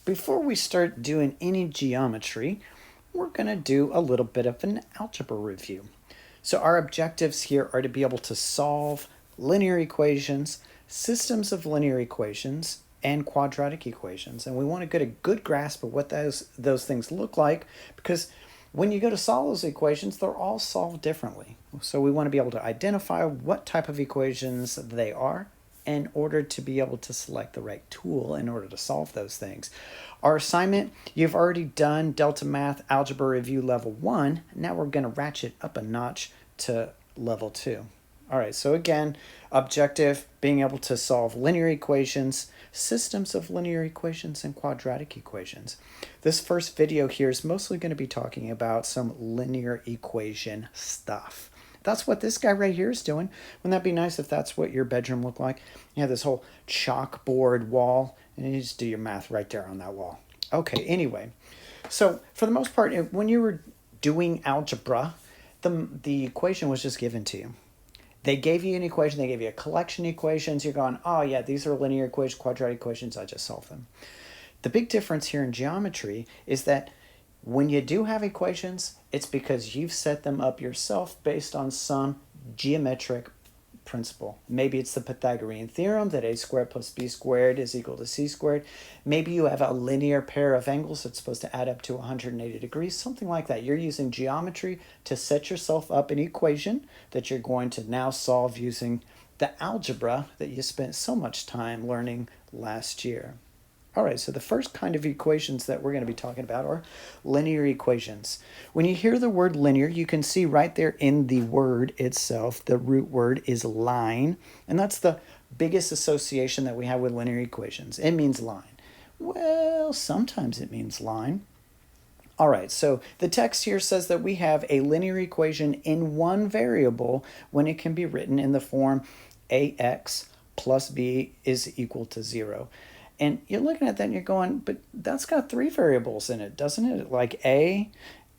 Before we start doing any geometry, we're going to do a little bit of an algebra review. So our objectives here are to be able to solve linear equations, systems of linear equations, and quadratic equations. And we want to get a good grasp of what those things look like, because when you go to solve those equations, they're all solved differently. So we want to be able to identify what type of equations they are in order to be able to select the right tool in order to solve those things. Our assignment, you've already done Delta Math Algebra Review Level 1. Now we're going to ratchet up a notch to Level 2. All right, so again, objective, being able to solve linear equations, systems of linear equations, and quadratic equations. This first video here is mostly going to be talking about some linear equation stuff. That's what this guy right here is doing. Wouldn't that be nice if that's what your bedroom looked like? You have this whole chalkboard wall, and you just do your math right there on that wall. Okay, anyway. So for the most part, when you were doing algebra, the equation was just given to you. They gave you an equation. They gave you a collection of equations. You're going, oh, yeah, these are linear equations, quadratic equations. I just solved them. The big difference here in geometry is that when you do have equations, it's because you've set them up yourself based on some geometric principle. Maybe it's the Pythagorean theorem that a squared plus b squared is equal to c squared. Maybe you have a linear pair of angles that's supposed to add up to 180 degrees, something like that. You're using geometry to set yourself up an equation that you're going to now solve using the algebra that you spent so much time learning last year. All right, so the first kind of equations that we're going to be talking about are linear equations. When you hear the word linear, you can see right there in the word itself, the root word is line, and that's the biggest association that we have with linear equations. It means line. Well, sometimes it means line. All right, so the text here says that we have a linear equation in one variable when it can be written in the form ax plus b is equal to 0. And you're looking at that and you're going, but that's got three variables in it, doesn't it? Like a,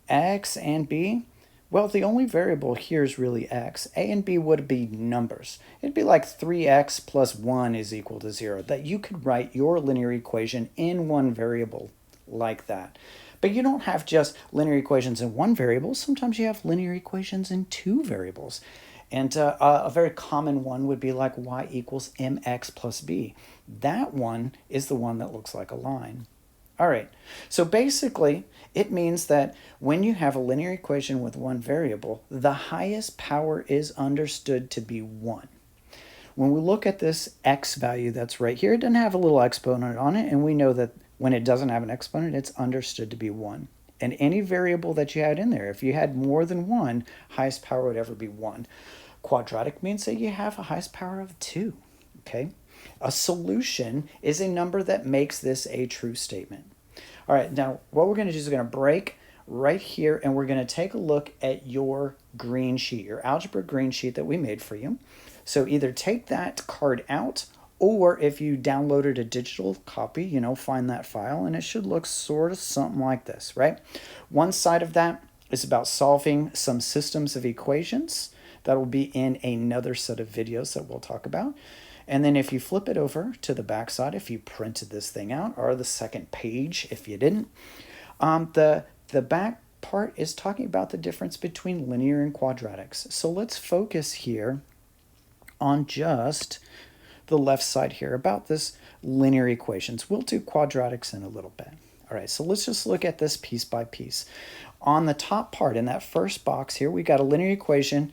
x, and b. Well, the only variable here is really x. A and b would be numbers. It'd be like 3x plus 1 is equal to 0. That you could write your linear equation in one variable like that. But you don't have just linear equations in one variable. Sometimes you have linear equations in two variables. And a very common one would be like y equals mx plus b. That one is the one that looks like a line. All right, so basically it means that when you have a linear equation with one variable, the highest power is understood to be 1. When we look at this x value that's right here, it doesn't have a little exponent on it, and we know that when it doesn't have an exponent, it's understood to be 1. And any variable that you had in there, if you had more than 1, highest power would ever be 1. Quadratic means that you have a highest power of 2, okay? A solution is a number that makes this a true statement. All right, now what we're going to do is we're going to break right here, and we're going to take a look at your green sheet, your algebra green sheet that we made for you. So either take that card out, or if you downloaded a digital copy, find that file, and it should look sort of something like this, right? One side of that is about solving some systems of equations. That will be in another set of videos that we'll talk about. And then if you flip it over to the back side, if you printed this thing out, or the second page if you didn't, the back part is talking about the difference between linear and quadratics. So let's focus here on just the left side here about this linear equations. We'll do quadratics in a little bit. All right, so let's just look at this piece by piece. On the top part, in that first box here, we got a linear equation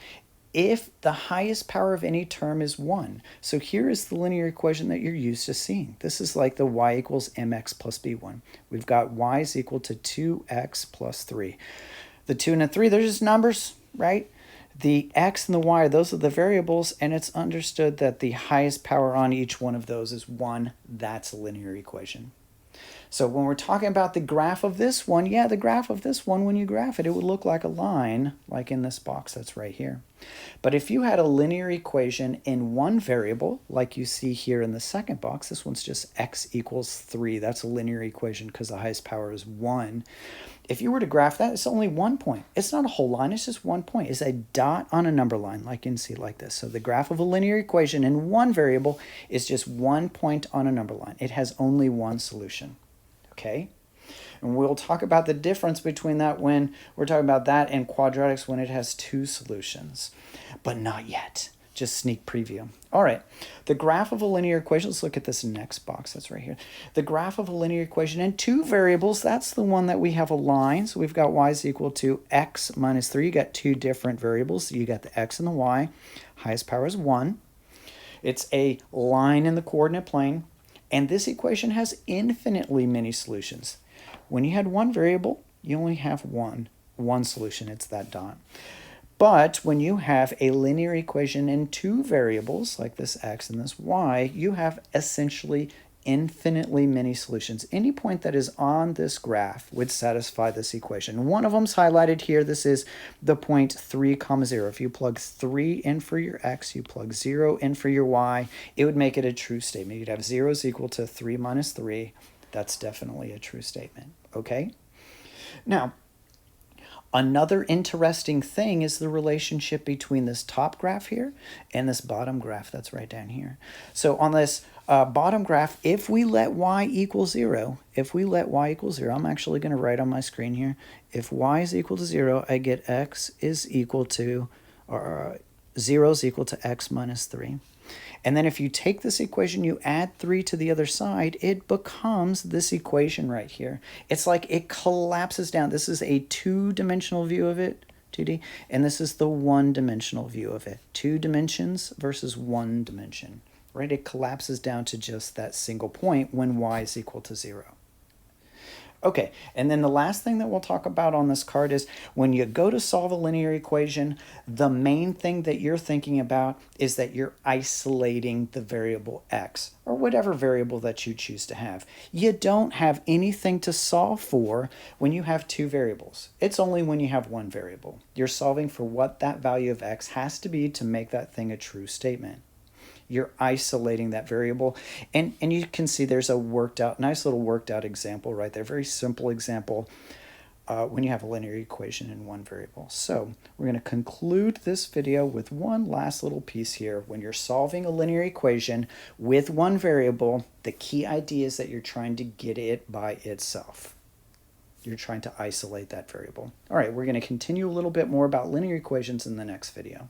if the highest power of any term is 1. So here is the linear equation that you're used to seeing. This is like the y equals mx plus b one. We've got y is equal to 2x plus 3. The 2 and the 3, they're just numbers, right? The x and the y, those are the variables, and it's understood that the highest power on each one of those is 1. That's a linear equation. So when we're talking about the graph of this one, yeah, the graph of this one, when you graph it, it would look like a line, like in this box that's right here. But if you had a linear equation in one variable, like you see here in the second box, this one's just x equals 3. That's a linear equation because the highest power is 1. If you were to graph that, it's only 1 point. It's not a whole line, it's just 1 point. It's a dot on a number line, like you can see like this. So the graph of a linear equation in one variable is just 1 point on a number line. It has only one solution. okay? And we'll talk about the difference between that when we're talking about that and quadratics when it has two solutions. But not yet. Just sneak preview. All right, the graph of a linear equation, let's look at this next box that's right here. The graph of a linear equation in two variables, that's the one that we have a line. So we've got y is equal to x minus 3. You got two different variables. You got the x and the y. Highest power is 1. It's a line in the coordinate plane. And this equation has infinitely many solutions. When you had one variable, you only have one solution. It's that dot. But when you have a linear equation in two variables, like this x and this y, you have essentially infinitely many solutions. Any point that is on this graph would satisfy this equation. One of them's highlighted here. This is the point 3, 0. If you plug 3 in for your x, you plug 0 in for your y, it would make it a true statement. You'd have 0 is equal to 3 minus 3. That's definitely a true statement, okay? Now, another interesting thing is the relationship between this top graph here and this bottom graph that's right down here. So on this bottom graph, if we let y equal 0, I'm actually going to write on my screen here, if y is equal to 0, I get x is equal to, or 0 is equal to x minus 3. And then if you take this equation, you add 3 to the other side, it becomes this equation right here. It's like it collapses down. This is a two-dimensional view of it, 2D, and this is the one-dimensional view of it. 2 dimensions versus 1 dimension, right? It collapses down to just that single point when y is equal to 0. Okay, and then the last thing that we'll talk about on this card is when you go to solve a linear equation, the main thing that you're thinking about is that you're isolating the variable x, or whatever variable that you choose to have. You don't have anything to solve for when you have two variables. It's only when you have one variable. You're solving for what that value of x has to be to make that thing a true statement. You're isolating that variable. And you can see there's a nice little worked out example right there. Very simple example when you have a linear equation in one variable. So we're going to conclude this video with one last little piece here. When you're solving a linear equation with one variable, the key idea is that you're trying to get it by itself. You're trying to isolate that variable. All right, we're going to continue a little bit more about linear equations in the next video.